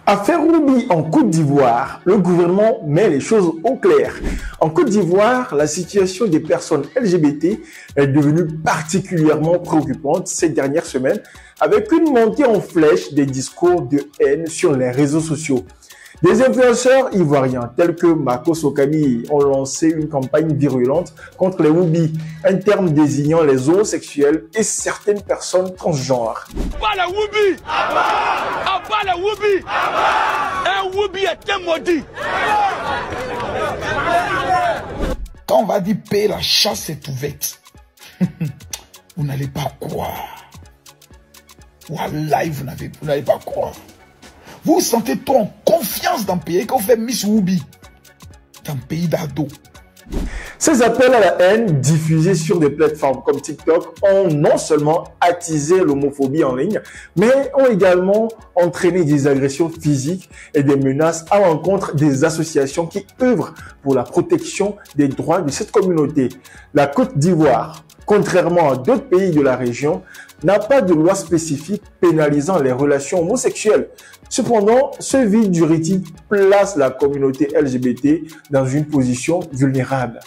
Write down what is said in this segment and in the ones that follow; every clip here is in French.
Affaire Woubi en Côte d'Ivoire, le gouvernement met les choses au clair. En Côte d'Ivoire, la situation des personnes LGBT est devenue particulièrement préoccupante ces dernières semaines avec une montée en flèche des discours de haine sur les réseaux sociaux. Des influenceurs ivoiriens tels que Marco Sokami ont lancé une campagne virulente contre les Woubi, un terme désignant les homosexuels et certaines personnes transgenres. Abat les Woubi! Abat les Woubi! Un Woubi est un maudit! Quand on va dire paix, la chasse est ouverte. Vous n'allez pas croire. Wallahi, vous n'allez pas croire. Vous vous sentez trop en confiance dans le pays quand vous faites Miss Woubi. Dans le pays d'ado. Ces appels à la haine diffusés sur des plateformes comme TikTok ont non seulement attisé l'homophobie en ligne, mais ont également entraîné des agressions physiques et des menaces à l'encontre des associations qui œuvrent pour la protection des droits de cette communauté. La Côte d'Ivoire, contrairement à d'autres pays de la région, n'a pas de loi spécifique pénalisant les relations homosexuelles. Cependant, ce vide juridique place la communauté LGBT dans une position vulnérable.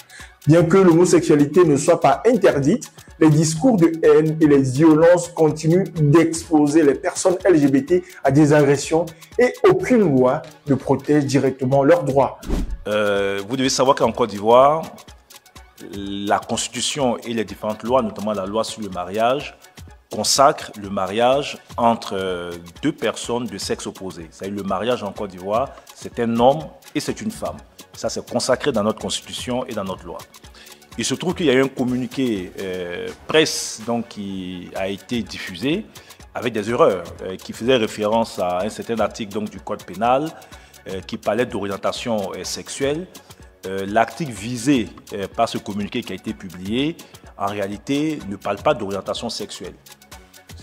Bien que l'homosexualité ne soit pas interdite, les discours de haine et les violences continuent d'exposer les personnes LGBT à des agressions et aucune loi ne protège directement leurs droits. Vous devez savoir qu'en Côte d'Ivoire, la Constitution et les différentes lois, notamment la loi sur le mariage, consacre le mariage entre deux personnes de sexe opposé. C'est-à-dire le mariage en Côte d'Ivoire, c'est un homme et c'est une femme. Ça, c'est consacré dans notre constitution et dans notre loi. Il se trouve qu'il y a eu un communiqué presse donc, qui a été diffusé avec des erreurs, qui faisait référence à un certain article donc, du Code pénal qui parlait d'orientation sexuelle. L'article visé par ce communiqué qui a été publié, en réalité, ne parle pas d'orientation sexuelle.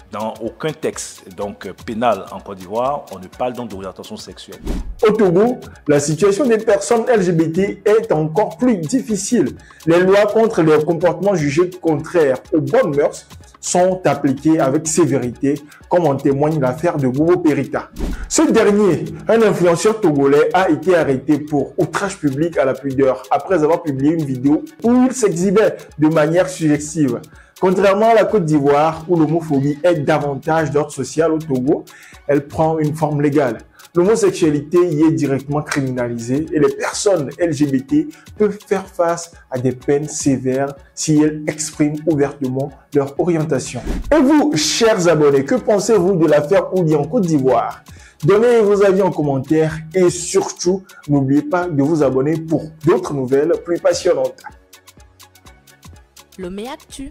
Dans aucun texte donc, pénal en Côte d'Ivoire, on ne parle donc d'orientation sexuelle. Au Togo, la situation des personnes LGBT est encore plus difficile. Les lois contre les comportements jugés contraires aux bonnes mœurs sont appliquées avec sévérité, comme en témoigne l'affaire de Bobo Perita. Ce dernier, un influenceur togolais, a été arrêté pour outrage public à la pudeur après avoir publié une vidéo où il s'exhibait de manière suggestive. Contrairement à la Côte d'Ivoire, où l'homophobie est davantage d'ordre social au Togo, elle prend une forme légale. L'homosexualité y est directement criminalisée et les personnes LGBT peuvent faire face à des peines sévères si elles expriment ouvertement leur orientation. Et vous, chers abonnés, que pensez-vous de l'affaire Woubi en Côte d'Ivoire? Donnez vos avis en commentaire et surtout, n'oubliez pas de vous abonner pour d'autres nouvelles plus passionnantes. Lomé Actu.